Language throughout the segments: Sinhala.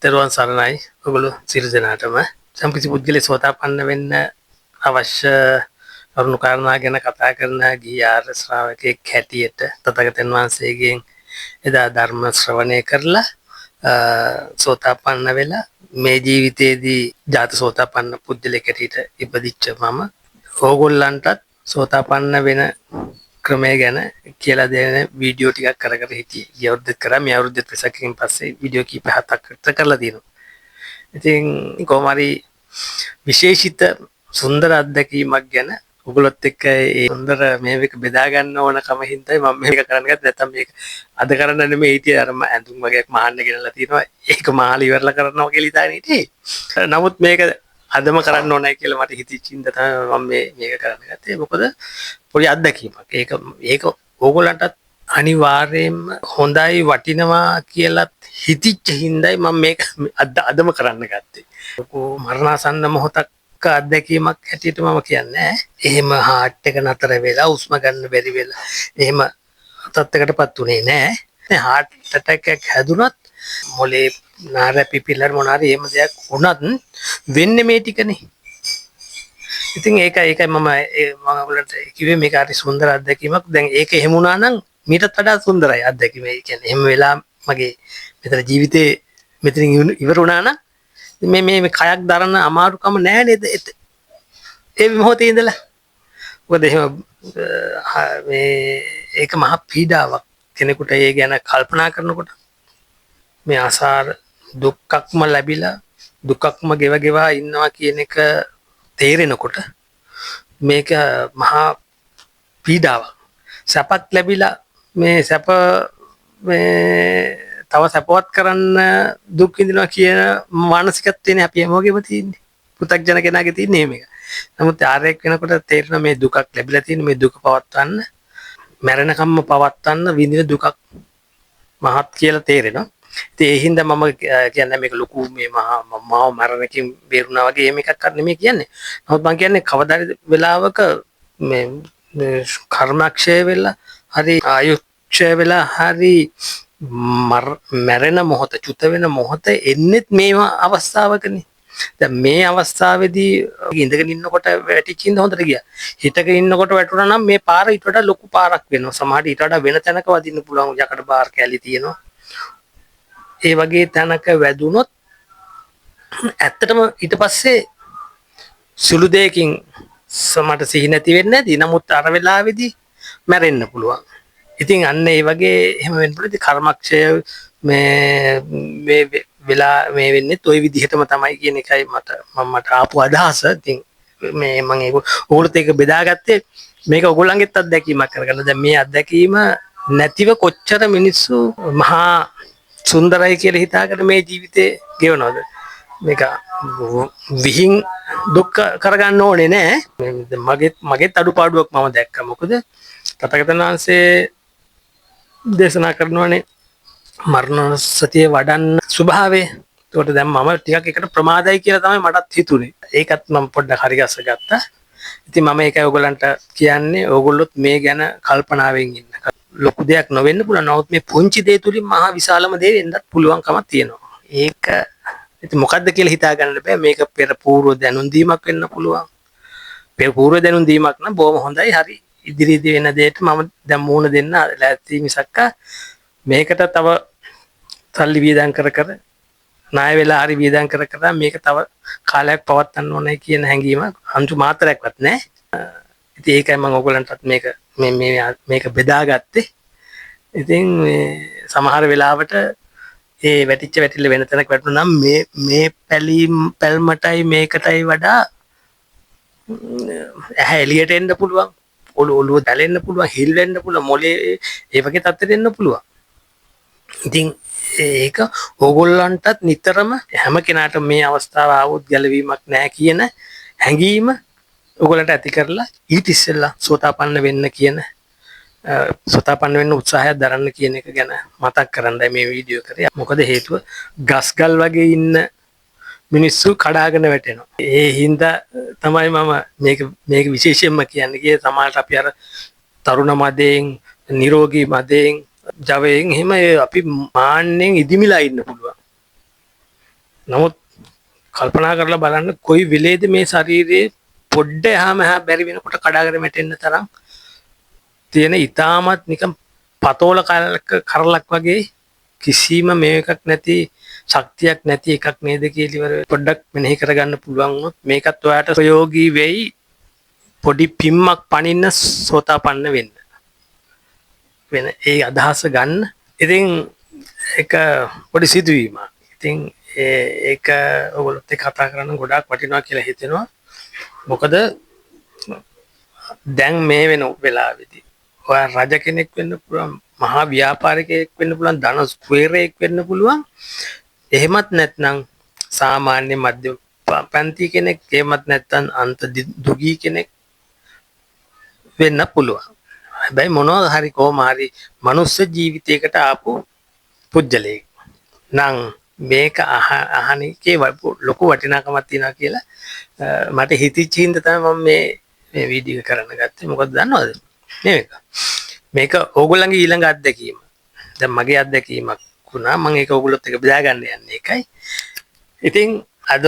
තෙරුවන් සරණයි ඔගොල්ලෝ සියලු දෙනාටම. සම්පූර්ණ පුද්ගලයා සෝතාපන්න වෙන්න අවශ්‍ය කරුණු කාරණා ගැන කතා කරන ගිහි ආර්ය ශ්‍රාවකෙක් හැටියට තථාගතයන් වහන්සේගෙන් එදා ධර්ම ශ්‍රවණය කරලා සෝතාපන්න වෙලා මේ ජීවිතයේදී ජාත සෝතාපන්න පුද්ගලෙක් හැටියට ඉපදිච්ච මම ඕගොල්ලන්ටත් සෝතාපන්න වෙන ක්‍රමය ගැන කියලා දෙන වීඩියෝ ටිකක් කර හිටියේ. ගිය අවුරුද්දේ කරා මේ අවුරුද්දේ වෙසකකින් පස්සේ වීඩියෝ කීප හතක් විතර කරලා තියෙනවා. ඉතින් කොහොම හරි විශේෂිත සුන්දර අත්දැකීමක් ගැන ඔයගොල්ලොත් එක්ක ඒ සුන්දර මේක බෙදා ගන්න ඕනකම හින්දායි මම මේක කරන්න ගත්තේ. නැත්නම් මේක අද කරන්න නෙමෙයි හිටියේ. අර ඇඳුම් වගේක් මහන්න ගෙනලා තියෙනවා. ඒක මහල ඉවරලා කරනවා කියලා හිතාගෙන හිටියේ. නමුත් මේක අදම කරන්න ඕනයි කියලා මට හිතෙච්ච ඉඳ තමයි මම මේක කරන්න ගත්තේ. මොකද පොඩි අත්දැකීමක්. ඒක ඕගොල්ලන්ටත් අනිවාර්යයෙන්ම හොඳයි වටිනවා කියලා හිතිච්ච හින්දායි මම මේක අදම කරන්න ගත්තේ. මරණාසන්න මොහොතක් අත්දැකීමක් හැටියට මම කියන්නේ එහෙම හાર્ට් එක නතර වෙලා උස්ම ගන්න බැරි වෙලා එහෙම තත්ත්වයකටපත් උනේ නෑ. හાર્ට් ඇටැක් එකක් හැදුනත් මොලේ නාරපි පිල්ලර් මොනාරි එහෙම දෙයක් වුණත් වෙන්නේ මේ ටිකනේ. ඉතින් ඒකයි මම ඔයාලට කිව්වේ මේක හරි සුන්දර අත්දැකීමක්. දැන් ඒක එහෙම වුණා නම් මීටත් වඩා සුන්දරයි අත්දැකීම. ඒ කියන්නේ එහෙම වෙලා මගේ මෙතන ජීවිතේ මෙතනින් ඉවර වුණා නම් මේ කයක් දරන අමාරුකම නෑ නේද? ඒ මොහොතේ ඉඳලා. මොකද එහෙම ඒක මහ පීඩාවක් කෙනෙකුට ඒ ගැන කල්පනා කරනකොට. මේ ආසාර දුක්ක්ම ලැබිලා දුකක්ම ගෙවගෙවා ඉන්නවා කියන එක තේරෙනකොට මේක මහා පීඩාවක්. සැපත් ලැබිලා මේ සැප මේ තව සැපවත් කරන්න දුක් විඳිනවා කියන මානසිකත්වයනේ අපි හැමෝගෙම තියෙන්නේ. පු탁ජන කෙනාගේ තියෙන්නේ මේක. නමුත් ආරයක් වෙනකොට තේරෙන මේ දුකක් ලැබිලා තියෙන මේ දුක පවත්වන්න මැරෙනකම්ම පවත්වන්න විඳින දුකක් මහත් කියලා තේරෙනවා. ඉතින් ඒ හින්දා මම කියන්නේ මේක ලොකු මේ මාව මරණකින් බේරුණා වගේ එහෙම එකක් අර නෙමෙයි කියන්නේ. නමුත් මම කියන්නේ කවදා වෙලාවක මේ කර්මක්ෂය වෙලා හරි ආයුක්ෂය වෙලා හරි මැරෙන මොහොත චුත වෙන මොහොත එන්නෙත් මේ අවස්ථාවකනේ. දැන් මේ අවස්ථාවේදී ඉඳගෙන ඉන්නකොට වැටිච්ච ඉඳ හොඳට ගියා. හිටගෙන ඉන්නකොට වැටුණා නම් මේ පාර ඊට වඩා ලොකු පාරක් වෙනවා. සමහරට ඊට වඩා වෙන තැනක වදින්න පුළුවන් යකඩ බාර් කැලි තියෙනවා. ඒ වගේ තැනක වැදුනොත් ඇත්තටම ඊට පස්සේ සුළු දෙයකින් සමහරට සිහි නැති වෙන්නේ නැති. නමුත් අර වෙලාවේදී මැරෙන්න පුළුවන්. ඉතින් අන්න ඒ වගේ එහෙම වෙන්න පුළුවන්. කර්මක්ෂය මේ වෙලා මේ වෙන්නේ toy විදිහටම තමයි කියන එකයි මට ආපු අදහස. ඉතින් මේ මම ඒක ඕගොල්ලොත් ඒක බෙදාගත්තේ මේක ඕගොල්ලන්ගෙත් අත්දැකීමක් කරගන්න. දැන් මේ අත්දැකීම නැතිව කොච්චර මිනිස්සු මහා සුන්දරයි කියලා හිතාගෙන මේ ජීවිතේ ගෙවනවද? මේක විහිං දුක් කරගන්න ඕනේ නෑ. මගේ අඩුපාඩුවක් මම දැක්කා. මොකද තථාගතයන් වහන්සේ දේශනා කරනවානේ මරණ සතිය වඩන්න ස්වභාවය. ඒකට දැන් මම ටිකක් එකට ප්‍රමාදයි කියලා තමයි මටත් හිතුනේ. ඒකත් මම පොඩ්ඩක් හරි ගස්ස ගත්තා. ඉතින් මම ඒකයි ඔයගලන්ට කියන්නේ ඕගොල්ලොත් මේ ගැන කල්පනාවෙන් ඉන්න. ලොකු දෙයක් නොවෙන්න පුළුවන්. නමුත් මේ පුංචි දේ තුලින් මහා විශාලම දේ වෙන්නත් පුළුවන්කමක් තියෙනවා. ඒක ඉතින් මොකද්ද කියලා හිතා ගන්න බෑ. මේක පෙර పూర్ව දැනුම් දීමක් වෙන්න පුළුවන්. පෙර పూర్ව දැනුම් දීමක් නම් බොහොම හොඳයි. හරි ඉදිරියේදී වෙන දෙයට මම දැන් මුහුණ දෙන්න ලෑස්ති මිසක්ක මේකට තව සල්ලි වියදම් කර ණය වෙලා හරි වියදම් කර මේක තව කාලයක් පවත්වන්න ඕනේ කියන හැඟීම අන්තු මාත්‍රයක්වත් නැහැ. ඉතින් ඒකයි මම ඔයගලන්ටත් මේක බෙදාගත්තේ. ඉතින් සමහර වෙලාවට ඒ වැටිල්ල වෙන තැනක වැටුණා නම් මේ පැල්මටයි මේකටයි වඩා ඇහැ එළියට එන්න පුළුවන්. ඔළුව දැලෙන්න පුළුවන්, හිල් වෙන්න පුළුවන්, මොලේ ඒ වගේ තත්ත්වෙට එන්න පුළුවන්. ඉතින් ඒක ඕගොල්ලන්ටත් නිතරම හැම කෙනාටම මේ අවස්ථාව ආවොත් ගැලවීමක් නැහැ කියන හැඟීම ඕගොල්ලන්ට ඇති කරලා ඊට ඉස්සෙල්ලා සෝතාපන්න වෙන්න කියන සෝතාපන්න වෙන්න උත්සාහයක් දරන්න කියන එක ගැන මතක් කරන්නයි මේ වීඩියෝ කරේ. මොකද හේතුව ගස්ගල් වගේ ඉන්න මිනිස්සු කඩාගෙන වැටෙනවා. ඒ හින්දා තමයි මම මේක විශේෂයෙන්ම කියන්නේ. ඒ සමාජයට අපි අර තරුණ මදයෙන්, නිරෝගී මදයෙන්, ජවයෙන් එහෙම අපි මාන්නෙන් ඉදිමිලා ඉන්න පුළුවන්. නමුත් කල්පනා කරලා බලන්න කොයි වෙලේද මේ ශරීරයේ පොඩ්ඩ එහාම එහා බැරි වෙනකොට කඩාගෙන වැටෙන්න තරම් තියෙන ඊටමත් නිකන් පතෝල කරලක් වගේ කිසිම මේකක් නැති ශක්තියක් නැති එකක් නේද කියලා ඉවර පොඩ්ඩක් මෙනෙහි කරගන්න පුළුවන් වුණොත් මේකත් ඔයාට ප්‍රයෝගී වෙයි පොඩි පිම්මක් පනින්න සෝතාපන්න වෙන්න වෙන ඒ අදහස ගන්න. ඉතින් එක පොඩි සිදුවීමක්. ඉතින් ඒක ඔයගොල්ලොත් එක්ක කතා කරන්න ගොඩාක් වටිනවා කියලා හිතෙනවා. මොකද දැන් මේ වෙන වෙලාවේදී ඔයා රජ කෙනෙක් වෙන්න පුළුවන්, මහා ව්‍යාපාරිකයෙක් වෙන්න පුළුවන්, ධන ස්ක්වේරයෙක් වෙන්න පුළුවන්. එහෙමත් නැත්නම් සාමාන්‍ය මධ්‍යම පන්ති කෙනෙක්, එහෙමත් නැත්නම් අන්ත දුගී කෙනෙක් වෙන්න පුළුවන්. හැබැයි මොනවා හරි කොහොම හරි මනුස්ස ජීවිතයකට ආපු පුජ්‍යලෙක් නම් මේක අහන්නේ ලොකු වටිනාකමක් තියෙනවා කියලා මට හිතිච්ච හින්දා තමයි මම මේ වීඩියෝ කරන්න ගත්තේ. මොකද දන්නවද මේක ඕගොල්ලන්ගේ ඊළඟ අත්දැකීම. දැන් මගේ අත්දැකීමක් වුණා. මම ඒක ඕගොල්ලොත් එක්ක බෙදා ගන්න යන්නේ ඒකයි. ඉතින් අද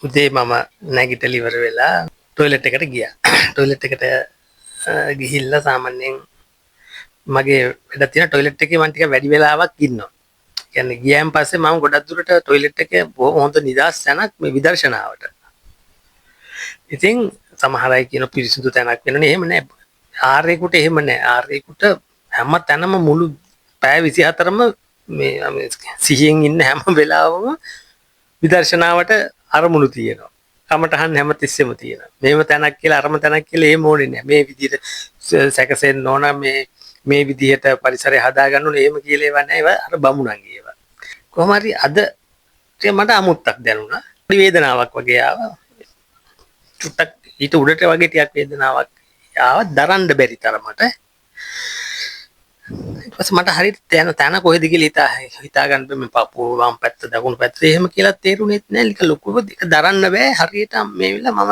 උදේ මම නැගිටලා ඉවර වෙලා টয়ලට් එකට ගියා. টয়ලට් එකට ගිහිල්ලා සාමාන්‍යයෙන් මගේ වැඩ තියෙන টয়ලට් එකේ මම ටික වැඩි වෙලාවක් ඉන්නවා. කියන්නේ ගියන් පස්සේ මම ගොඩක් දුරට টয়ලට් එකේ හොඳ නිදහස් තැනක් මේ විදර්ශනාවට. ඉතින් සමහර අය කියන පිරිසිදු තැනක් වෙනනේ. එහෙම නෑ. ආර්යෙකුට එහෙම නෑ. ආර්යෙකුට හැම තැනම මුළු පැය 24ම මේ සිහියෙන් ඉන්න හැම වෙලාවම විදර්ශනාවට අරමුණු තියෙනවා. කමටහන් හැම තිස්සෙම තියෙනවා. මේව තැනක් කියලා අරම තැනක් කියලා එහෙම ඕනේ නෑ. මේ විදිහට සැකසෙන්න ඕන මේ විදිහට පරිසරය හදාගන්න ඕනේ එහෙම කියලා ඒවා නෑ. ඒවා අර බමුණන්ගේ ඒවා. කොහොම හරි අද මට අමුත්තක් දැනුණා. වේදනාවක් වගේ ආවා. චුට්ටක් ඊට උඩට වගේ ටිකක් වේදනාවක් ආවා. දරන්න බැරි තරමට. ඊට පස්සේ මට හරියට තැන කොහෙද කියලා හිතා ගන්න මේ පපුව වම් පැත්ත දකුණු පැත්ත එහෙම කියලා තේරුණෙත් නෑ. ලික ලොකුව ඒක දරන්න බෑ. හරියට මේ වෙලාව මම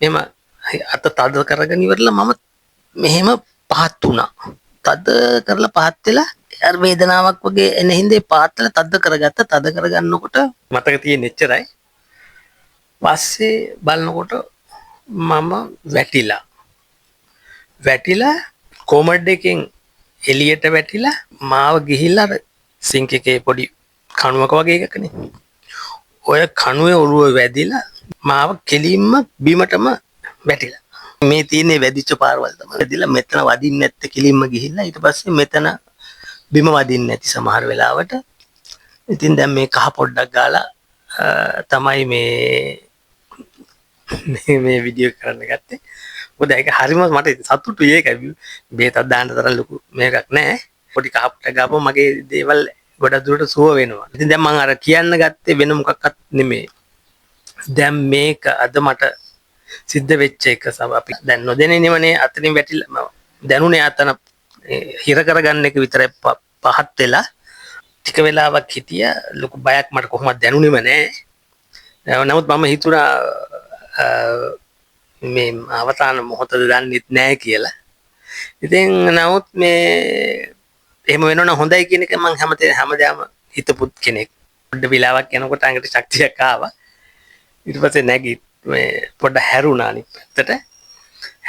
මෙහෙම අත තද කරගෙන ඉවරලා මම මෙහෙම පහත් වුණා. තද කරලා පහත් වෙලා අර වේදනාවක් වගේ එන හින්දේ පාත්තල තද කරගත්ත. තද කරගන්නකොට මතක තියෙන එච්චරයි. පස්සේ බලනකොට මම වැටිලා කොමඩ් එකෙන් එළියට වැටිලා මාව ගිහිල්ලා සිංක් එකේ පොඩි කණුවක වගේ එකකනේ. ඔය කණුවේ ඔළුව වැදිලා මාව කෙලින්ම බිමටම වැටිලා. මේ තියෙන්නේ වැදිච්ච පාරවල් තමයි. වැදිලා මෙතන වදින්නේ නැත්තේ කෙලින්ම ගිහිල්ලා ඊට පස්සේ මෙතන බිම වදින්නේ නැති සමහර වෙලාවට. ඉතින් දැන් මේ කහ පොඩ්ඩක් ගාලා තමයි මේ වීඩියෝ කරන්න ගත්තේ. මොකද ඒක හරිම මට සතුටුයි. ඒකයි බේතක් දාන්න තරම් ලොකු මේකක් නැහැ. පොඩි කහ පොඩ්ඩක් ගාපුවම මගේ දේවල් ගොඩක් දුරට සුව වෙනවා. ඉතින් දැන් මම අර කියන්න ගත්තේ වෙන මොකක්වත් නෙමෙයි. දැන් මේක අද මට සිද්ධ වෙච්ච එක අපි දැන් නොදැනෙනවනේ. අතනින් වැටිලා දැනුනේ අතන හිර කරගන්න එක විතරයි පහත් වෙලා ටික වෙලාවක් හිටියා. ලොකු බයක් මට කොහොමද දැනුනේම නැහැ. නමුත් මම හිතුණා මේ අවතාන මොහොතද දන්නෙත් නැහැ කියලා. ඉතින් නමුත් මේ එහෙම වෙනවනම් හොඳයි කියන එක මම හැමදාම හිතපුත් කෙනෙක්. පොඩ්ඩ වෙලාවක් යනකොට අඟට ශක්තියක් ආවා. ඊට පස්සේ නැගි මේ පොඩ්ඩ හැරුණා අනිත් පැත්තට.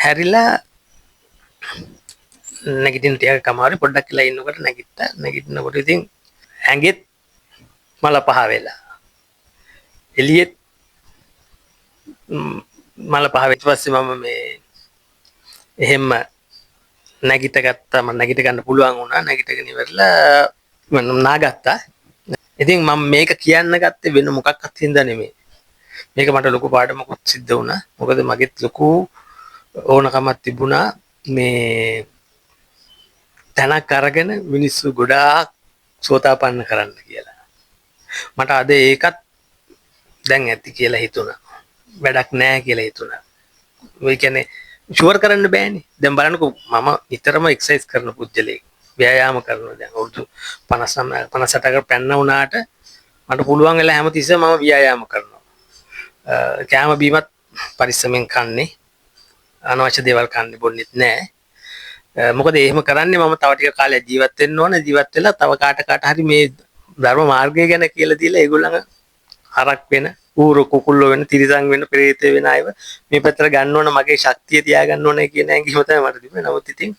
හැරිලා නැගිටින්න ටිකක් කමාරු පොඩ්ඩක් කියලා ඉන්නකොට නැගිටිනකොට ඉතින් ඇඟෙත් මල පහ වෙලා. එළියෙත් මල පහ වෙච්ච පස්සේ මම මේ එහෙම නැගිට ගත්තා. මම නැගිට ගන්න පුළුවන් වුණා. නැගිටගෙන ඉවරලා මම නාගත්තා. ඉතින් මම මේක කියන්න ගත්තේ වෙන මොකක්වත් හින්දා නෙමෙයි. මේක මට ලොකු පාඩමක් සිද්ධ වුණා. මොකද මගෙත් ලොකු ඕනකමක් තිබුණා මේ තැනක් අරගෙන මිනිස්සු ගොඩාක් සෝතාපන්න කරන්න කියලා. මට අද ඒකත් දැන් ඇති කියලා හිතුණා. වැඩක් නැහැ කියලා හිතුණා. ඒ කියන්නේ ෂුවර් කරන්න බෑනේ. දැන් බලන්නකෝ මම නිතරම එක්සර්සයිස් කරන පුද්ගලෙක්. ව්‍යායාම කරනවා. දැන් අවුරුදු 59 58කට පැන්න වුණාට මට පුළුවන් වෙලා හැමතිස්සෙම මම ව්‍යායාම කරනවා. කෑම බීමත් පරිස්සමෙන් කන්නේ. අනවශ්‍ය දේවල් කන්නේ බොන්නෙත් නැහැ. මොකද එහෙම කරන්නේ මම තව ටික කාලයක් ජීවත් වෙන්න ඕන. ජීවත් වෙලා තව කාට හරි මේ ධර්ම මාර්ගය ගැන කියලා දීලා ඒගොල්ලන් හරක් වෙන ඌරු කුකුල්ලෝ වෙන තිරිසන් වෙන ප්‍රේත වෙන අයව මේ පැත්තට ගන්න ඕන මගේ ශක්තිය තියාගන්න ඕනේ කියන හැඟීම තමයි මට තිබුණේ. නමුත් ඉතින්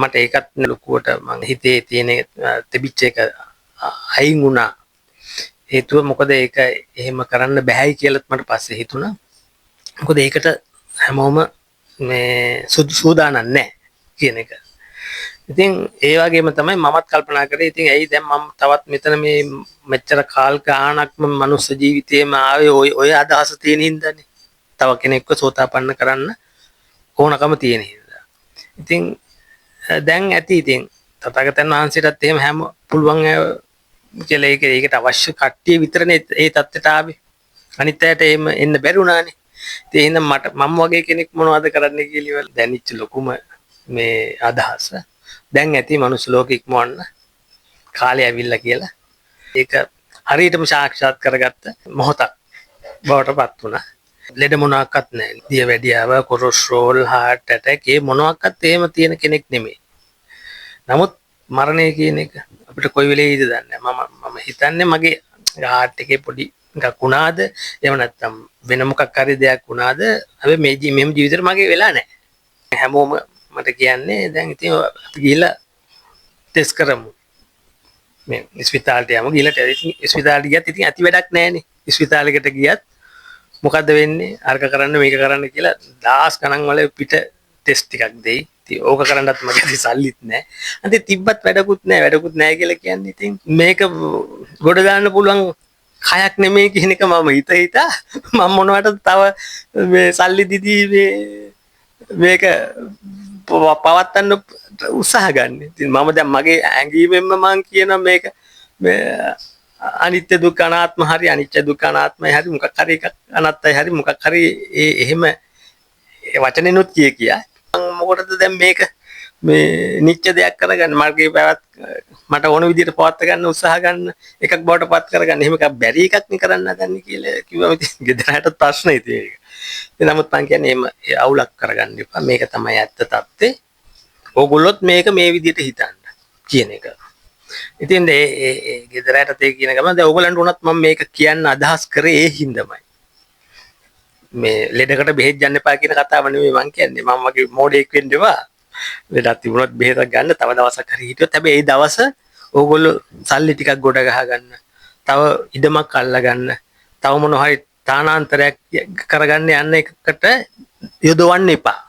මට ඒකත් ලොකුවට මං හිතේ තියෙන තිබිච්ච එක අයින් වුණා. හේතුව මොකද ඒක එහෙම කරන්න බෑයි කියලාත් මට පස්සේ හිතුණා. මොකද ඒකට හැමෝම මේ සූදානම් නැහැ කියන එක. ඉතින් ඒ වගේම තමයි මමත් කල්පනා කරේ. ඉතින් ඇයි දැන් මම තවත් මෙතන මේ මෙච්චර කාල් ගාණක්ම මනුස්ස ජීවිතේම ආවේ ඔය අදහස තියෙන හින්දානේ. තව කෙනෙක්ව සෝතාපන්න කරන්න ඕනකම තියෙන හින්දා. ඉතින් දැන් ඇති ඉතින් තථාගතයන් වහන්සේටත් එහෙම හැම පුළුවන් කියලා ඒකට අවශ්‍ය කට්ටිය විතරනේ ඒ தත්තට ආවේ. අනිත් අයට එහෙම එන්න බැරි වුණානේ. ඉතින් එහෙනම් මම වගේ කෙනෙක් මොනවද කරන්න කියලා දැනෙච්ච ලොකුම මේ අදහස. දැන් ඇති මනුස්ස ලෝකෙ ඉක්මවන්න කාලය ඇවිල්ලා කියලා. ඒක හරියටම සාක්ෂාත් කරගත්ත මොහොතක් බවට පත් වුණා. ලෙඩ මොනවාක්වත් නැහැ. දියවැඩියාව, කොලෙස්ටරෝල්, heart attack ඒ මොනවාක්වත් එහෙම තියෙන කෙනෙක් නෙමෙයි. නමුත් මරණය කියන එක අපිට කොයි වෙලෙයිද දන්නේ නැහැ. මම හිතන්නේ මගේ heart එකේ පොඩි එකක් වුණාද එහෙම නැත්නම් වෙන මොකක් හරි දෙයක් වුණාද හැබැයි මේ ජීවිතේට මගේ වෙලා නැහැ. හැමෝම මට කියන්නේ දැන් ඉතින් අපි ගිහලා ටෙස්ට් කරමු. මේ ස්පිතාලට යමු. ගිහලා ස්පිතාලට ගියත් ඉතින් ඇති වැඩක් නැහැනේ. ස්පිතාලෙකට ගියත් මොකද්ද වෙන්නේ? අර්ක කරන්න මේක කරන්න කියලා දහස් ගණන් වල පිට ටෙස්ට් ටිකක් දෙයි. ඉතින් ඕක කරන්නත් මගේ සල්ලිත් නැහැ. අන්තිම තිබ්බත් වැඩකුත් නැහැ කියලා කියන්නේ ඉතින් මේක ගොඩ දාන්න පුළුවන් කයක් නෙමෙයි කියන එක මම හිතා මම මොනවට තව මේ සල්ලි දීදී මේක පවත්තන්න උත්සාහ ගන්න. ඉතින් මම දැන් මගේ ඇඟීමෙන්ම මම කියන මේක අනිත්‍ය දුක්ඛ අනාත්ම හරි අනිත්‍ය දුක්ඛ අනාත්මයි හරි මොකක් හරි එකක් අනත්තයි හරි මොකක් හරි එහෙම වචනෙනුත් කියා මම මොකටද දැන් මේක මේ නිත්‍ය දෙයක් කරගන්න මගේ පැවත් මට ඕන විදිහට පවත් ගන්න උත්සාහ ගන්න එකක් බවට පත් කරගන්න එහෙම එකක් බැරි එකක් නේ කරන්න හදන්නේ කියලා කිව්වම ඉතින් ගෙදරටත් ප්‍රශ්නයි තියෙන්නේ. නමුත් මම කියන්නේ එහෙම අවුලක් කරගන්න එපා. මේක තමයි ඇත්ත తත්ත්වේ. ඕගොල්ලොත් මේක මේ විදිහට හිතන්න කියන එක. ඉතින් ඒ ගෙදරටත් ඒ කියන ගමන් දැන් ඕගොල්ලන්ට උනත් මම මේක කියන්න අදහස් කරේ ඒ හින්දාමයි. මේ ලෙඩකට බෙහෙත් ගන්න එපා කියන කතාව නෙමෙයි මම කියන්නේ. මම වගේ මොඩෙක් වෙන්න එපා. ලෙඩක් තිබුණොත් බෙහෙතක් ගන්න තව දවසක් හරි හිටියොත් හැබැයි ඒ දවස ඕගොල්ලෝ සල්ලි ටිකක් ගොඩ ගහ ගන්න. තව ඉඩමක් අල්ලා ගන්න. තව මොනවා හරි තානාන්තරයක් කරගන්න යන්න එකකට යොදවන්න එපා.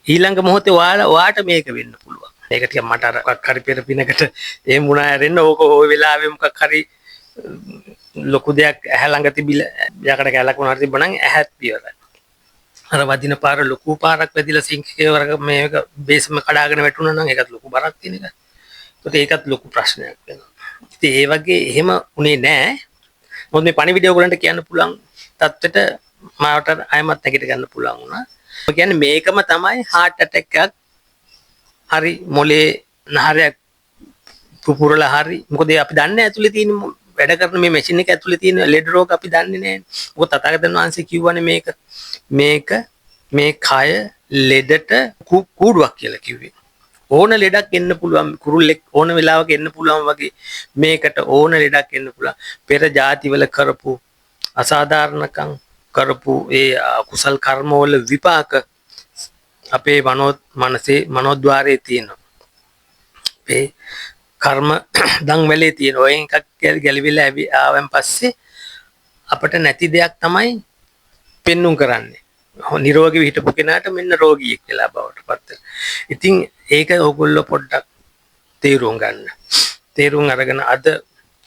ඊළඟ මොහොතේ ඔයාට මේක වෙන්න පුළුවන්. ඒක ටික මට අර මොකක් හරි පෙර පිනකට එහෙම වුණා ඇරෙන්න ඕක ওই වෙලාවේ මොකක් හරි ලොකු දෙයක් ඇහැ ළඟ තිබිලා යකඩ කැලක් වුණා හරි තිබ්බනම් ඇහත් පියවරයි. අර වදින පාර ලොකු පාරක් වැදිලා සිංකේ වරක මේක බේස්ම කඩාගෙන වැටුණා නම් ඒකත් ලොකු බරක් තියෙන එක. ඒකත් ලොකු ප්‍රශ්නයක් වෙනවා. ඉතින් ඒ වගේ එහෙම උනේ නැහැ. මොකද මේ පණිවිඩය ඔයගලන්ට කියන්න පුළුවන් තත්ත්වෙට මාවට ආයමත් නැගිට ගන්න පුළුවන් වුණා. ඒ කියන්නේ මේකම තමයි heart attack එකක් හරි මොලේ නහරයක් පුපුරලා හරි මොකද අපි දන්නේ ඇතුලේ තියෙන වැඩ කරන මේ මැෂින් එක ඇතුලේ තියෙන ලෙඩ රෝග අපි දන්නේ නැහැ. මොකද තථාගතයන් වහන්සේ කිව්වනේ මේක මේ කය ලෙඩට කූඩුවක් කියලා කිව්වේ. ඕන ලෙඩක් එන්න පුළුවන් කුරුල්ලෙක් ඕන වෙලාවක එන්න පුළුවන් වගේ මේකට ඕන ලෙඩක් එන්න පුළුවන්. පෙර ජාතිවල කරපු අසාධාරණකම් කරපු ඒ කුසල් කර්මවල විපාක අපේ මනෝද්වාරයේ තියෙනවා. ඒ කර්ම දන් වලේ තියෙන ඔය එකක් ගැලවිලා ආවන් පස්සේ අපිට නැති දෙයක් තමයි පෙන්눔 කරන්නේ. නිරෝගී හිටපු කෙනාට මෙන්න රෝගියෙක් වෙලා බවට පත් වෙනවා. ඉතින් ඒක ඕගොල්ලෝ පොඩ්ඩක් තේරුම් ගන්න. තේරුම් අරගෙන අද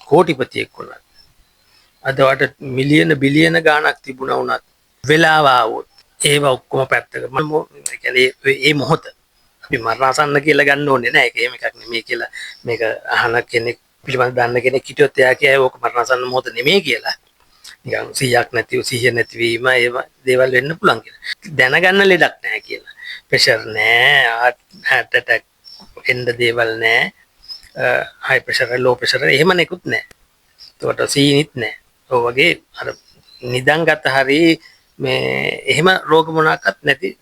කෝටිපතියෙක් වුණා. අද වට මිලියන බිලියන ගාණක් තිබුණා වුණත් වෙලාව ආවොත් ඒව ඔක්කොම පැත්තක මම කියන්නේ මේ මොහොත අපි මරණසන්න කියලා ගන්න ඕනේ නෑ. ඒක එහෙම එකක් නෙමෙයි කියලා මේක අහන කෙනෙක් පිළිබඳ දන්න කෙනෙක් හිටියොත් එයා කියයි ඕක මරණසන්න මොහොත නෙමෙයි කියලා. නිකන් 100ක් නැතිව 100 නැතිවීම ඒව දේවල් වෙන්න පුළුවන් කියලා. දැනගන්න ලෙඩක් නෑ කියලා. ප්‍රෙෂර් නෑ, heart attack එන්න දේවල් නෑ. high pressure low pressure එහෙම නෙකුත් නෑ. ඒකට සීනිත් නෑ. ඔය වගේ අර නිදන්ගත හරි මේ එහෙම රෝග මොනක්වත් නැති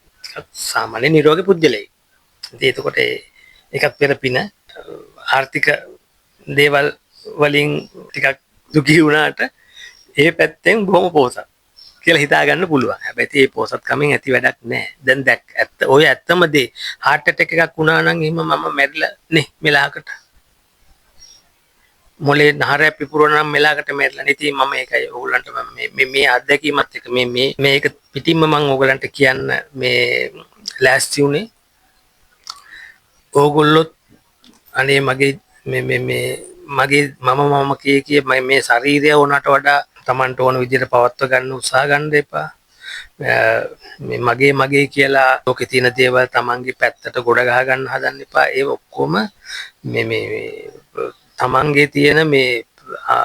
සාමාන්‍ය නිරෝගී පුද්ගලයෙක්. ඉතින් එතකොට ඒකත් පෙර පින ආර්ථික දේවල් වලින් ටිකක් දුකී වුණාට ඒ පැත්තෙන් බොහොම පොහොසත් කියලා හිතා ගන්න පුළුවන්. හැබැයි ඒ පොහොසත්කමෙන් ඇති වැඩක් නැහැ. දැන් දැක් ඇත්ත ඔය ඇත්තම දේ heart attack එකක් වුණා නම් එහෙම මම මැරිලා නේ මෙලාකට. මොලේ නහරය පිපුරන නම් මෙලාකට මැරිලා නේ. ඉතින් මම ඒකයි ඕගොල්ලන්ට මේ අත්දැකීමත් එක මේක පිටින්ම මම ඕගොල්ලන්ට කියන්න මේ ලෑස්ති උනේ. ඕගොල්ලොත් අනේ මගේ මගේ මම කිය මේ ශරීරය ඕනට වඩා Tamanට ඕන විදිහට පවත්ව ගන්න උත්සාහ ගන්න එපා. මගේ කියලා ලෝකේ තියෙන දේවල් Tamanගේ පැත්තට ගොඩ ගහ ගන්න හදන්න එපා. ඒ ඔක්කොම Tamanගේ තියෙන මේ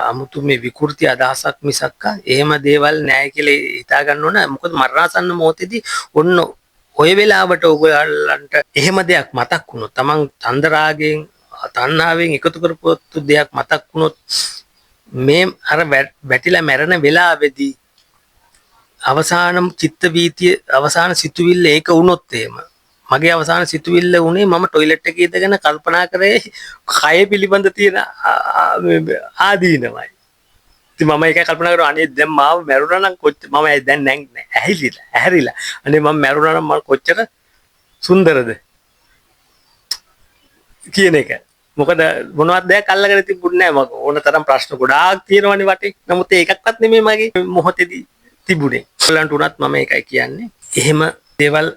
අමුතු මේ විකෘති අදහසක් මිසක් එහෙම දේවල් නැහැ කියලා හිතා ගන්න ඕන. මොකද මරණාසන්න මොහොතේදී ඔන්න ඔය වෙලාවට ඔයගලන්ට එහෙම දෙයක් මතක් වුණොත් Taman චන්දරාගෙන් තණ්හාවෙන් එකතු කරපු දෙයක් මතක් වුණොත් මේ අර වැටිලා මැරෙන වෙලාවේදී අවසාන චිත්ත වීතිය අවසාන සිතුවිල්ල ඒක වුණොත් එහෙම මගේ අවසාන සිතුවිල්ල උනේ මම টয়ලට් එකේ ඉඳගෙන කල්පනා කරේ කය පිළිබඳ තියෙන ආදීනමයි. ඉතින් මම ඒක කල්පනා කරා අනේ දැන් මාව මැරුණා නම් කොච්චර මම දැන් ඇහැරිලා අනේ මම මැරුණා නම් මම කොච්චර සුන්දරද කියන එක. මොකද මොනවත් දෙයක් අල්ලගෙන තිබුණේ නැහැ. මම ඕන තරම් ප්‍රශ්න ගොඩාක් තියෙනවනේ වටේ. නමුත් ඒකක්වත් නෙමෙයි මගේ මොහොතේදී තිබුණේ. ඔයගලන්ට උනත් මම ඒකයි කියන්නේ. එහෙම දේවල්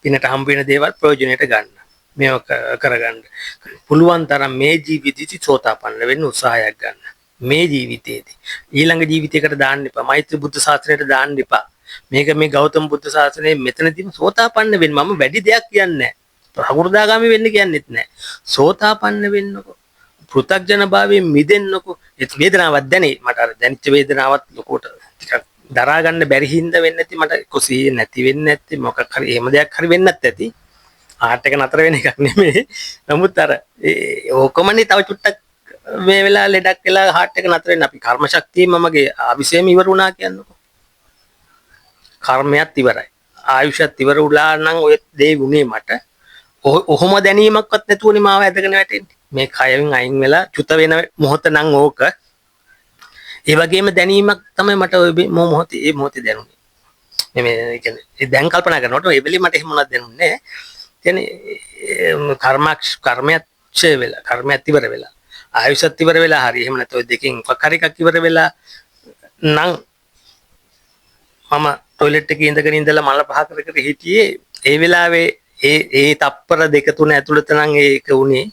පිනට හම්බ වෙන දේවල් ප්‍රයෝජනෙට ගන්න. මේව කරගන්න. පුළුවන් තරම් මේ ජීවිතේදී සෝතාපන්න වෙන්න උත්සාහයක් ගන්න. මේ ජීවිතේදී ඊළඟ ජීවිතයකට දාන්න එපා. මෛත්‍රී බුද්ධ ශාසනයට දාන්න එපා. මේක මේ ගෞතම බුද්ධ ශාසනයේ මෙතනදී සෝතාපන්න වෙන්න මම වැඩි දෙයක් කියන්නේ නැහැ. අකුරුදාගාමි වෙන්න කියන්නෙත් නැහැ. සෝතාපන්න වෙන්නකො. පෘථග්ජන භාවයෙන් මිදෙන්නකො. ඒ වේදනාවක් දැනේ. මට අර දැනෙච්ච වේදනාවත් ලොකෝට ටිකක් දරා ගන්න බැරි හින්දා වෙන්නේ නැති මට කුසිය නැති වෙන්නේ නැති මොකක් හරි එහෙම දෙයක් හරි වෙන්නත් ඇති. ආර්ට් එක නතර වෙන එකක් නෙමෙයි. නමුත් අර ඕකමනේ තව චුට්ටක් මේ වෙලාව ලෙඩක් වෙලා හાર્ට් එක නතර වෙන අපි කර්ම ශක්තිය මමගේ ආවිසෙම ඉවර වුණා කියන්නකො. කර්මයක් ඉවරයි. ආයුෂත් ඉවර වුණා නම් ඔය දේ වුණේ මට. ඔහොම දැනීමක්වත් නැතුවනේ මාව ඇදගෙන වැටෙන්නේ. මේ කයෙන් අයින් වෙලා චුත වෙන මොහොත නම් ඕක. ඒ වගේම දැනීමක් තමයි මට ඔය මොහොතේ දැනුනේ. මේ කියන්නේ දැන් කල්පනා කරනකොට ඒ වෙලෙ මට එහෙම මොනවද දැනුන්නේ නැහැ. කියන්නේ කර්මයක් ඡය වෙලා කර්මයක් ඉවර වෙලා ආයුෂත් ඉවර වෙලා හරි එහෙම නැත්නම් ඔය දෙකෙන් මොකක් හරි එකක් ඉවර වෙලා නම් මම টয়ලට් එකේ ඉඳලා මල පහ කර හිටියේ ඒ වෙලාවේ ඒ තප්පර දෙක තුන ඇතුළත නම් ඒක උනේ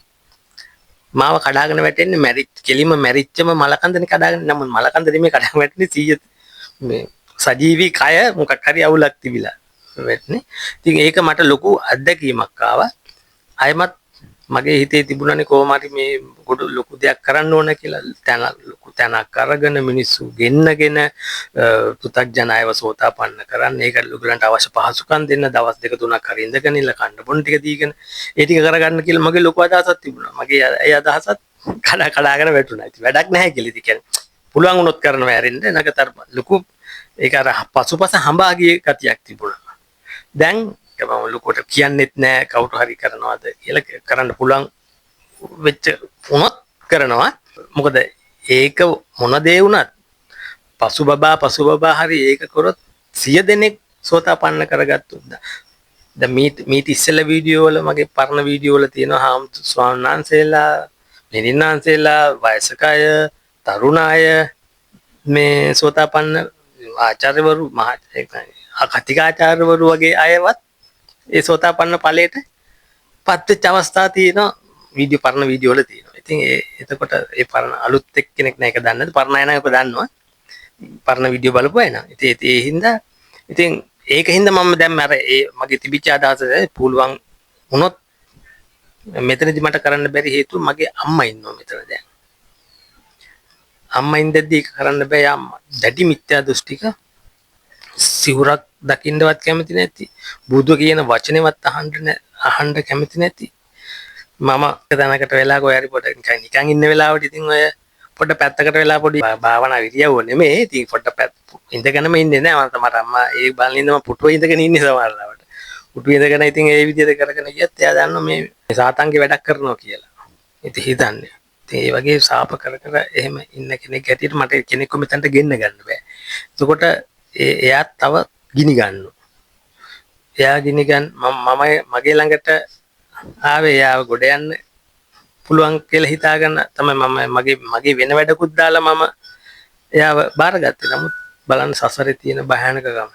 මාව කඩාගෙන වැටෙන්නේ කෙලිම මැරිච්චම මලකන්දනේ කඩාගෙන නම් මලකන්ද නෙමෙයි කඩාගෙන වැටෙන්නේ 100 මේ සජීවී කය මොකක් හරි අවුලක් තිබිලා වැටෙන්නේ. ඉතින් ඒක මට ලොකු අත්දැකීමක් ආවා. අයමත් මගේ හිතේ තිබුණානේ කොහොම හරි මේ ලොකු දෙයක් කරන්න ඕන කියලා ලොකු තැනක් අරගෙන මිනිස්සු ගෙන්නගෙන පුතග්ජන අයව සෝතාපන්න කරන්න. ඒකට ලොකුලන්ට අවශ්‍ය පහසුකම් දෙන්න දවස් දෙක තුනක් හරි ඉඳගෙන ඉල්ල කන්න බොන්න ටික දීගෙන ඒ ටික කරගන්න කියලා මගේ ලොකු අදහසක් තිබුණා. මගේ ඒ අදහසත් කඩාගෙන වැටුණා. ඉතින් වැඩක් නැහැ කියලා ඉතින් කියන්නේ පුළුවන් වුණොත් කරනවා ඇරෙන්න නැගතර ලොකු ඒක අර පසුපස හඹා ගියේ ගතියක් තිබුණා. දැන් මම ලොකුට කියන්නෙත් නෑ කවුරු හරි කරනවාද කියලා කරන්න පුළුවන් වෙච්ච වුණොත් කරනවා. මොකද ඒක මොන දේ වුණත් පසුබබා හරි ඒක කරොත් 100 දෙනෙක් සෝතාපන්න කරගත්තොත් දැන් මීට ඉස්සෙල්ලා වීඩියෝ වල මගේ පරණ වීඩියෝ වල තියෙනවා හාමුදුරු ස්වාමීන් වහන්සේලා මෙරින්නාන්සේලා වයසක අය තරුණ අය මේ සෝතාපන්න ආචාර්යවරු කතිකාචාර්යවරු වගේ අයවත් ඒ සෝතාපන්න ඵලයට පත්වෙච්ච අවස්ථා තියෙනවා වීඩියෝ පරණ වීඩියෝ වල තියෙනවා. ඉතින් එතකොට ඒ පරණ අලුත් එක්කෙනෙක් නෑ ඒක දන්නේ නැද්ද? පරණ අය නම් ඒක දන්නවා. පරණ වීඩියෝ බලපුවා එනවා. ඉතින් ඒ හින්දා ඉතින් ඒක හින්දා මම දැන් අර මගේ තිබිච්ච අදහස පුළුවන් වුණොත් මෙතනදි මට කරන්න බැරි හේතුව මගේ අම්මා ඉන්නවා මෙතන දැන්. අම්මා ඉඳද්දි ඒක කරන්න බෑ. අම්මා දැඩි මිත්‍යා දෘෂ්ටික සිවුරක් දකින්නවත් කැමති නැති බුදු කියන වචනේවත් අහන්න කැමති නැති මම දැනකට වෙලා කොහේ හරි පොඩ නිකන් ඉන්න වෙලාවට ඉතින් ඔය පොඩ පැත්තකට වෙලා පොඩි භාවනා විරියව නෙමෙයි ඉතින් පොඩ ඉඳගෙනම ඉන්නේ නෑ මම තමයි අම්මා ඒ බලන ඉඳම පුටුවේ ඉඳගෙන ඉන්නේ සමහර ලාවට පුටුවේ ඉඳගෙන ඉතින් ඒ විදිහට කරගෙන ගියත් එයා දන්නවා මේ සාතන්ගේ වැඩක් කරනවා කියලා ඉතින් හිතන්නේ ඒ වගේ ශාප කර කර එහෙම ඉන්න කෙනෙක් හැටියට මට කෙනෙක්ව මෙතනට ගෙන්න ගන්න බෑ. එතකොට එයා තව ගිනි ගන්නවා. එයා ගිනි ගන්න මම මගේ ළඟට ආවේ එයාව ගොඩ යන්න පුළුවන් කියලා හිතාගෙන තමයි මගේ වෙන වැඩකුත් දාලා මම එයාව බාරගත්තේ. නමුත් බලන්න සසරේ තියෙන භයානකකම.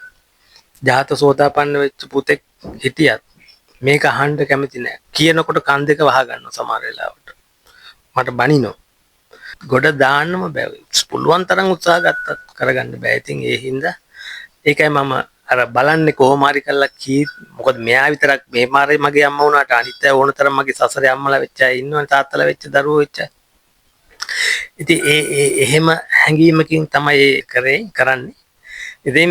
ජාත සෝතාපන්න වෙච්ච පුතෙක් හිටියත් මේක අහන්න කැමති නෑ. කියනකොට කන් දෙක වහ ගන්නවා සමහර වෙලාවට. මට බනිනවා. ගොඩ දාන්නම බෑ. පුළුවන් තරම් උත්සාහ ගත්තත් කරගන්න බෑ. ඉතින් ඒ හින්දා ඒකයි මම අර බලන්නේ කොහොම හරි කරලා මොකද මෙයා විතරක් මේ මාරේ මගේ අම්මා වුණාට අනිත් අය ඕන තරම් මගේ සසරේ අම්මලා වෙච්ච අය ඉන්නවනේ තාත්තලා වෙච්ච දරුවෝ වෙච්ච අය. ඉතින් එහෙම හැඟීමකින් තමයි කරන්නේ. ඉතින්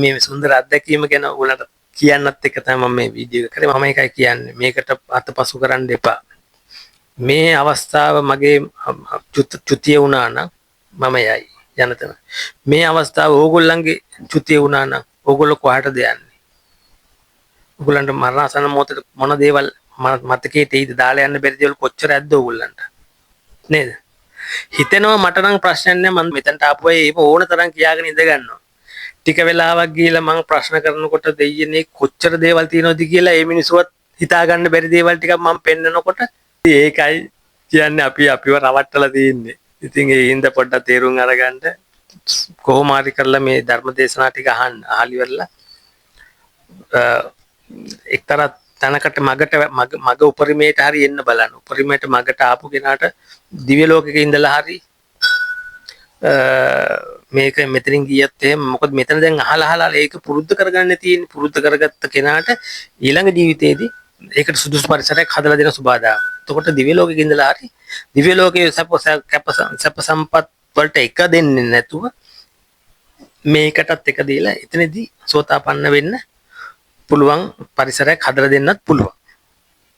මේ සුන්දර අත්දැකීම ගැන ඔයාලට කියන්නත් එක තමයි මම මේ වීඩියෝ එක කරේ. මම ඒකයි කියන්නේ මේකට අතපසු කරන්න එපා. මේ අවස්ථාව මගේ චුතිය වුණා නම් මම යයි යනතන. මේ අවස්ථාව ඕගොල්ලන්ගේ චුතිය වුණා නම් ඕගොල්ලෝ කොහටද යන්නේ? ඕගොල්ලන්ට මරණසන්න මොහොතේ මොන දේවල් මතකයේ තේයිද දාලා යන්න බැරි දේවල් කොච්චර ඇද්ද ඕගොල්ලන්ට? නේද? හිතෙනවා මට නම් ප්‍රශ්නයක් නෑ මම මෙතනට ආපු අය ඒක ඕන තරම් කියාගෙන ඉඳ ගන්නවා. ටික වෙලාවක් ගිහලා මම ප්‍රශ්න කරනකොට දෙයියනේ කොච්චර දේවල් තියෙනවද කියලා ඒ මිනිස්සුවත් හිතා ගන්න බැරි දේවල් ටිකක් මම පෙන්නනකොට ඒකයි කියන්නේ අපිව රවට්ටලා තියෙන්නේ. ඉතින් ඒ හින්දා පොඩ්ඩක් තේරුම් අරගන්න කොහොම හරි කරලා මේ ධර්ම දේශනා ටික අහන්න අහලිවරලා එක්තරා තැනකට මග උපරිමයට හරි එන්න බලන්න. උපරිමයට මගට ආපු කෙනාට දිව්‍ය ලෝකෙක ඉඳලා හරි මේක මෙතනින් ගියත් එහෙම මොකද මෙතන දැන් අහලා ඒක පුරුද්ද කරගන්න තියෙන්නේ. පුරුද්ද කරගත්ත කෙනාට ඊළඟ ජීවිතේදී ඒකට සුදුසු පරිසරයක් හදලා දෙන සුබාදාම. එතකොට දිව්‍ය ලෝකෙක ඉඳලා හරි දිව්‍ය ලෝකයේ සැප සම්පත් වලට එක දෙන්නේ නැතුව මේකටත් එක දීලා එතනදී සෝතාපන්න වෙන්න පුළුවන් පරිසරයක් හදලා දෙන්නත් පුළුවන්.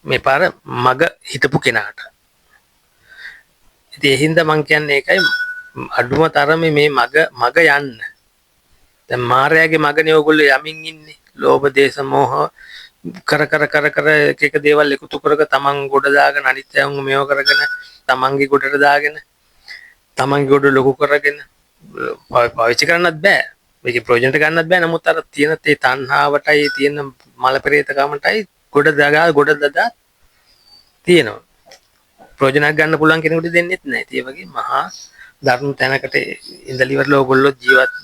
මේ පාර මග හිටපු කෙනාට. ඉතින් ඒ හින්දා මම කියන්නේ ඒකයි අඩුම තරමේ මේ මග යන්න. දැන් මායාවේ මගනේ ඔයගොල්ලෝ යමින් ඉන්නේ. ලෝභ දේශ මොහ කර එක දේවල් එකතු කරක තමන් ගොඩ දාගෙන අනිත්‍යයන් මේව කරගෙන තමන්ගේ ගොඩට දාගෙන තමන්ගේ ගොඩ ලොකු කරගෙන පාවිච්චි කරන්නත් බෑ. මේකේ ප්‍රයෝජනට ගන්නත් බෑ. නමුත් අර තියෙන තේ තණ්හාවටයි තියෙන මල පෙරේතකමටයි ගොඩ දදා තියෙනවා. ප්‍රයෝජනක් ගන්න පුළුවන් කෙනෙකුට දෙන්නෙත් නැහැ. ඒ වගේ මහා ධර්ම තැනකට ඉඳලා ඉවරලා ඔයගොල්ලෝ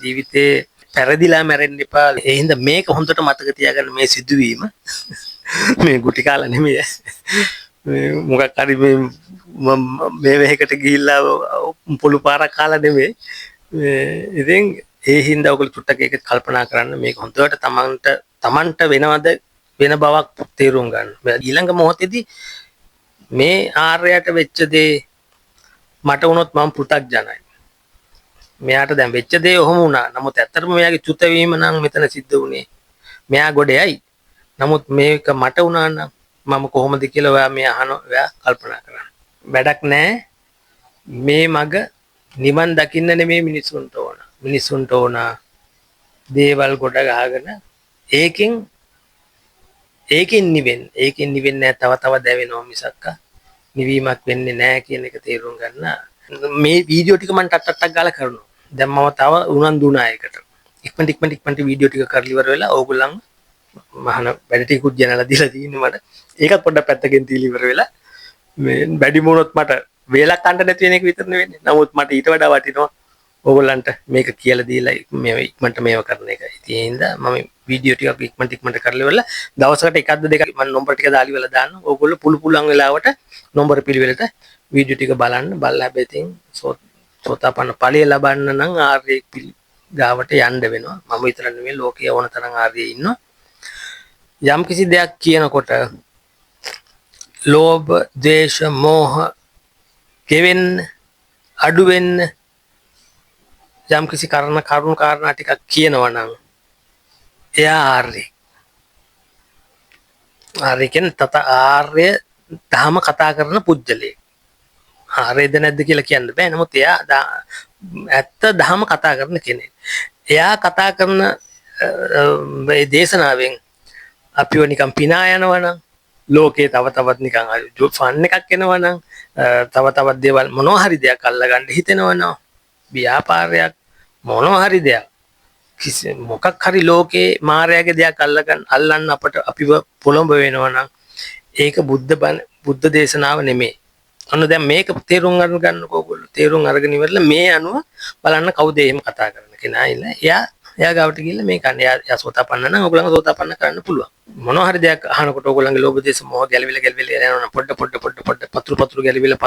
ජීවිතේ පැරදිලා මැරෙන්න එපා. ඒ හින්දා මේක හොඳට මතක තියාගන්න මේ සිදුවීම මේ ගුටි කාලා නෙමෙයි. මේ මොකක් හරි මේ වෙහෙකට ගිහිල්ලා පොළු පාරක් කාලා නෙමෙයි. ඉතින් ඒ හින්දා ඔයගොල්ලෝ චුට්ටක් ඒක කල්පනා කරන්න මේක හොඳට තමන්ට වෙනවද වෙන බවක් තේරුම් ගන්න. ඊළඟ මොහොතේදී මේ ආර්යයට වෙච්ච දේ මට වුණොත් මම පෘථග්ජනයි. මෙයාට දැන් වෙච්ච දේ ඔහොම වුණා. නමුත් ඇත්තටම මෙයාගේ චුත වීම නම් මෙතන සිද්ධ වුණේ. මෙයා ගොඩේයි. නමුත් මේක මට වුණා නම් මම කොහොමද කියලා ඔයා මේ අහනවා. ඔයා කල්පනා කරන්න. වැඩක් නැහැ. මේ මග නිවන් දකින්න නෙමෙයි මිනිසුන්ට ඕන. මිනිසුන්ට ඕන දේවල් ගොඩ ගහගෙන ඒකෙන් නිවෙන්නේ තව දැවෙනවා මිසක්ක නිවීමක් වෙන්නේ නැහැ කියන එක තේරුම් ගන්න. මේ වීඩියෝ ටික මම ටක් ගාලා කරනවා. දැන් මම තව උනන්දු වුණා ඒකට. ඉක්මනට වීඩියෝ ටික කරලි ඉවර වෙලා ඕගොල්ලන් මහන වැඩ ටිකුත් ජනලා දීලා තියෙන්නේ මට. ඒකත් පොඩ්ඩක් පැත්තකින් තියලා ඉවර වෙලා මේ වැඩි මොනොත් මට වේලක් කන්න නැති වෙන එක විතරනේ වෙන්නේ. නමුත් මට ඊට වඩා වටිනවා ඕගොල්ලන්ට මේක කියලා දීලා මේ ඉක්මනට මේව කරන එක. ඉතින් ඒ හින්දා මම වීඩියෝ ටිකක් ඉක්මනට කරලා ඉවරලා දවසකට එකක්ද දෙකක් මම නම්බර ටික දාලි වෙලා දානවා. ඕගොල්ලෝ පුළුවන් වෙලාවට නම්බර පිළිවෙලට වීඩියෝ ටික බලන්න. බලලා හැබැයි ඉතින් සෝතාපන්න ඵලය ලබන්න නම් ආර්ය ගාවට යන්න වෙනවා. මම විතර නෙමෙයි ලෝකයේ ඕන තරම් ආර්ය ඉන්නවා. යම් කිසි දෙයක් කියනකොට ලෝභ, ද්වේෂ, මෝහ කෙවෙන්න අඩු වෙන්න යම් කිසි කරුණු කාරණා ටිකක් කියනවා නම් එයා ආර්ය. ආර්ය කියන්නේ ආර්ය ධම කතා කරන පුජ්‍යලේ. ආර්යද නැද්ද කියලා කියන්න බෑ. නමුත් එයා ඇත්ත ධම කතා කරන කෙනෙක්. එයා කතා කරන මේ දේශනාවෙන් අපිව නිකන් පිනා යනවනම් ලෝකේ තව තවත් නිකන් ෆන් එකක් එනවා නම් තව තවත් දේවල් මොනවා හරි දෙයක් අල්ලගන්න හිතෙනවා නම් ව්‍යාපාරයක් මොනවා හරි දෙයක් මොකක් හරි ලෝකේ මායාවේ දෙයක් අල්ලන්න අපට අපිව පොළඹ වෙනවා නම් ඒක බුද්ධ දේශනාව නෙමෙයි. අන්න දැන් මේක තේරුම් ගන්නකො ඔයගොල්ලෝ තේරුම් අරගෙන ඉවරලා මේ අනුව බලන්න කවුද එහෙම කතා කරන කෙනා ඉන්න. එයා ගාවට ගිහිල්ලා මේ කන්නේ එයා සෝතාපන්න නම් ඔයගොල්ලෝ සෝතාපන්න කරන්න පුළුවන්. මොනවා හරි දෙයක් අහනකොට ඔයගොල්ලන්ගේ ලෝභ දේශ මොහ ගැලවිලා යනවා පොඩ පතුරු ගැලවිලා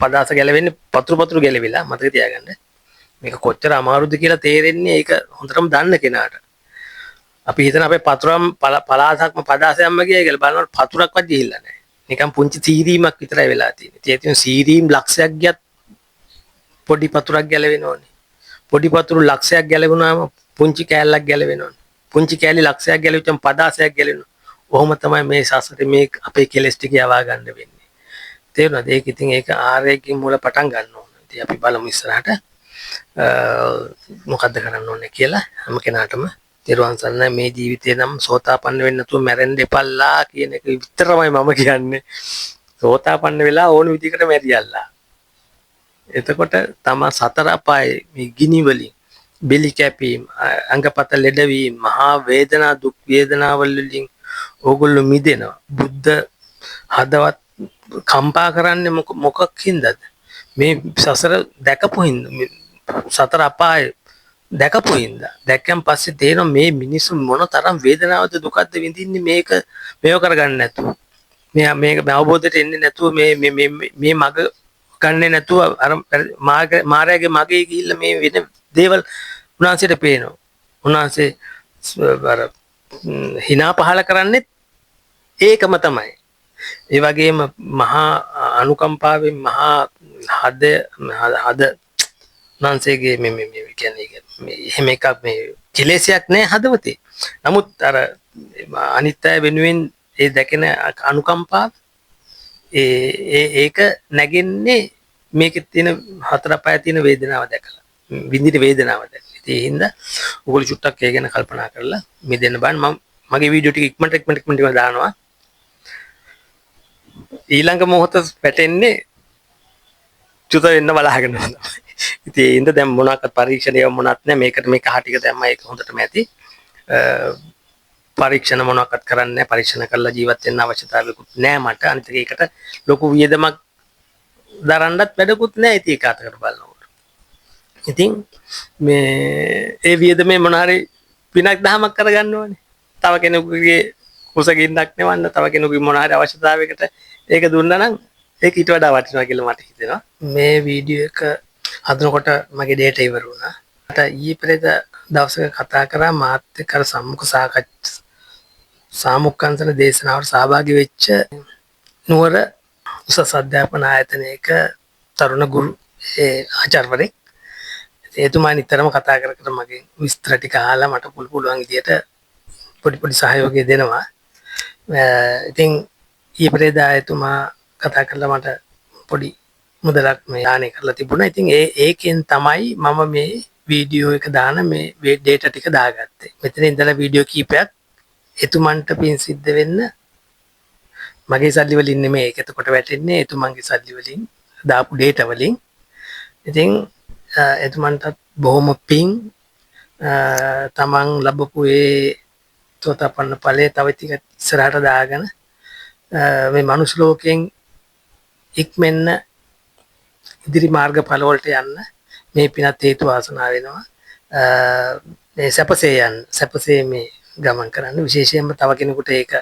පදාස ගැලවෙන්නේ පතුරු ගැලවිලා මතක තියාගන්න. මේක කොච්චර අමාරුද කියලා තේරෙන්නේ ඒක හොඳටම දන්න කෙනාට. අපි හිතන අපේ පලාසක්ම පදාසයක්ම ගියයි කියලා බලනකොට පතුරක්වත් ගිහිල්ලා නැහැ. නිකන් පුංචි සීරීමක් විතරයි වෙලා තියෙන්නේ. ඒ තියෙන සීරීම් ලක්ෂයක් ගියත් පොඩි පතුරක් ගැලවෙනෝනේ. පොඩි පතුරු ලක්ෂයක් ගැලවුණාම පුංචි කෑල්ලක් ගැලවෙනෝනේ. පුංචි කෑලි ලක්ෂයක් ගැලවෙච්චම පදාසයක් ගැලවෙනවා. ඔහොම තමයි මේ සසරේ මේ අපේ කෙලස් ටික යවා ගන්න වෙන්නේ. තේරුණාද? ඒක ඉතින් ඒක ආර්යයෙන් මුල පටන් ගන්න ඕනේ. ඉතින් අපි බලමු ඉස්සරහට මොකද්ද කරන්න ඕනේ කියලා හැම කෙනාටම තෙරුවන් සරණයි. මේ ජීවිතේ නම් සෝතාපන්න වෙන්න නැතුව මැරෙන්න එපල්ලා කියන එක විතරමයි මම කියන්නේ. සෝතාපන්න වෙලා ඕන විදිහකට මැරියල්ලා. එතකොට තමා සතර අපායේ මේ ගිනි වලින් බෙලි කැපීම් අංගපත ලෙඩවීම මහා වේදනා දුක් වේදනාවල් වලින් ඕගොල්ලෝ මිදෙනවා. බුද්ධ හදවත් කම්පා කරන්නේ මොකක් හින්දාද? මේ සසර දැකපු හින්දා සතර අපායේ දැකපු හින්දා. දැක්කන් පස්සේ තේරෙනවා මේ මිනිස්සු මොන තරම් වේදනාවද දුකද විඳින්නේ මේව කරගන්න නැතුව. මේක අවබෝධයට එන්නේ නැතුව මේ මග ගන්නේ නැතුව අර මායාවේ මගේ ගිහිල්ලා මේ වෙන දේවල් උන්වහන්සේට පේනවා. උන්වහන්සේ අර hina පහල කරන්නේ ඒකම තමයි. ඒ වගේම මහා අනුකම්පාවෙන් මහා හද උන්වහන්සේගේ මේ කියන්නේ එහෙම එකක් මේ කෙලෙසයක් නෑ හදවතේ. නමුත් අර අනිත් අය වෙනුවෙන් ඒ දැකෙන අනුකම්පාව ඒක නැගෙන්නේ මේකේ තියෙන හතර පය තියෙන වේදනාව දැකලා. විඳින වේදනාව දැකලා. ඒ හින්දා ඔයගොල්ලෝ චුට්ටක් ඒ ගැන කල්පනා කරලා මෙදෙන්න බලන්න. මම මගේ වීඩියෝ ටික ඉක්මනට දානවා. ඊළඟ මොහොත පැටෙන්නේ චුත වෙන්න බලාගෙන යනවා. ඉතින් ඒ හින්දා දැන් මොනවාක්වත් පරීක්ෂණ ඒවා මොනවත් නැහැ. මේකට මේ කහ ටික දැම්මා ඒක හොඳටම ඇති. පරීක්ෂණ මොනවාක්වත් කරන්නේ නැහැ. පරීක්ෂණ කරලා ජීවත් වෙන්න අවශ්‍යතාවයකුත් නැහැ මට. අනිත් ඒකට ලොකු වියදමක් දරන්නත් වැඩකුත් නැහැ. ඉතින් ඒක අතකට බලනකොට. ඉතින් මේ ඒ වියදමේ මොන හරි පිනක් දහමක් කරගන්න ඕනේ. තව කෙනෙකුගේ කුසගින්නක් නෙවන්න තව කෙනෙකුගේ මොන හරි අවශ්‍යතාවයකට ඒක දුන්නා නම් ඒක ඊට වඩා වටිනවා කියලා මට හිතෙනවා. මේ වීඩියෝ එක හදනකොට මගේ ඩේටා ඉවර වුණා. මට ඊයේ පෙරේද දවසක කතා කරා මාත් එක්ක අර සම්මුඛ සාමුක්ඛංශන දේශනාවට සහභාගී වෙච්ච නුවර උසස් අධ්‍යාපන ආයතනයක තරුණ ගුරු ආචාර්යවරයෙක්. එතුමා නිතරම කතා කර මගේ විස්තර ටික අහලා මට පුළුවන් විදියට පොඩි සහයෝගය දෙනවා. ඉතින් ඊයේ පෙරේදා එතුමා කතා කරලා මට පොඩි මුදලක් මේ දානේ කරලා තිබුණා. ඉතින් ඒකෙන් තමයි මම මේ වීඩියෝ එක දාන මේ ඩේටා ටික දාගත්තේ. මෙතන ඉඳලා වීඩියෝ කීපයක් එතුමන්ට පින් සිද්ධ වෙන්න මගේ සල්ලි වලින් නෙමෙයි ඒක එතකොට වැටෙන්නේ එතුමන්ගේ සල්ලි වලින් දාපු ඩේටා වලින්. ඉතින් එතුමන්ට බොහොම පින් තමන් ලැබපු ඒ සෝතාපන්න ඵලයේ තව ටික ඉස්සරහට දාගෙන මේ මනුස්ස ලෝකයෙන් ඉක්මෙන්න ඉදිරි මාර්ගඵල වලට යන්න මේ පිනත් හේතු වාසනා වෙනවා. මේ සැපසේ මේ ගමන් කරන්න විශේෂයෙන්ම තව කෙනෙකුට ඒක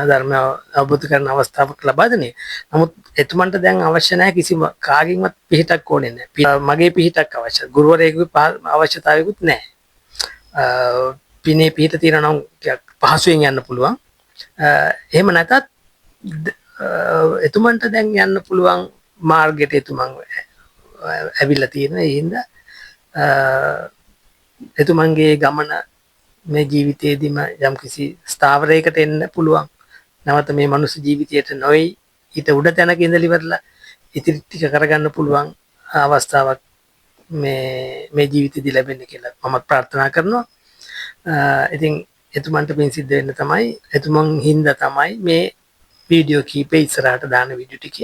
ධර්ම අවබෝධ කරන අවස්ථාවක් ලබා දෙන්නේ. නමුත් එතුමන්ට දැන් අවශ්‍ය නැහැ කිසිම කාගෙන්වත් පිහිටක් ඕනේ නැහැ. මගේ පිහිටක් අවශ්‍යයි. ගුරුවරයෙකුගේ අවශ්‍යතාවයකුත් නැහැ. පිනේ පිහිට තියෙනවා නම් පහසුවෙන් යන්න පුළුවන්. එහෙම නැතත් එතුමන්ට දැන් යන්න පුළුවන් මාර්ගයට එතුමන් ඇවිල්ලා තියෙන. ඒ හින්දා එතුමන්ගේ ගමන මේ ජීවිතේදීම යම් කිසි ස්ථාවරයකට එන්න පුළුවන්. නැවත මේ මනුස්ස ජීවිතයට නොයි ඊට උඩ තැනක ඉඳලා ඉවරලා ඉතිරි ටික කරගන්න පුළුවන් අවස්ථාවක් මේ ජීවිතේදී ලැබෙන්නේ කියලා මම ප්‍රාර්ථනා කරනවා. ඉතින් එතුමන්ට පින් සිද්ධ වෙන්න තමයි එතුමන් හින්දා තමයි වීඩියෝ කීපේ ඉස්සරහට දාන වීඩියෝ ටික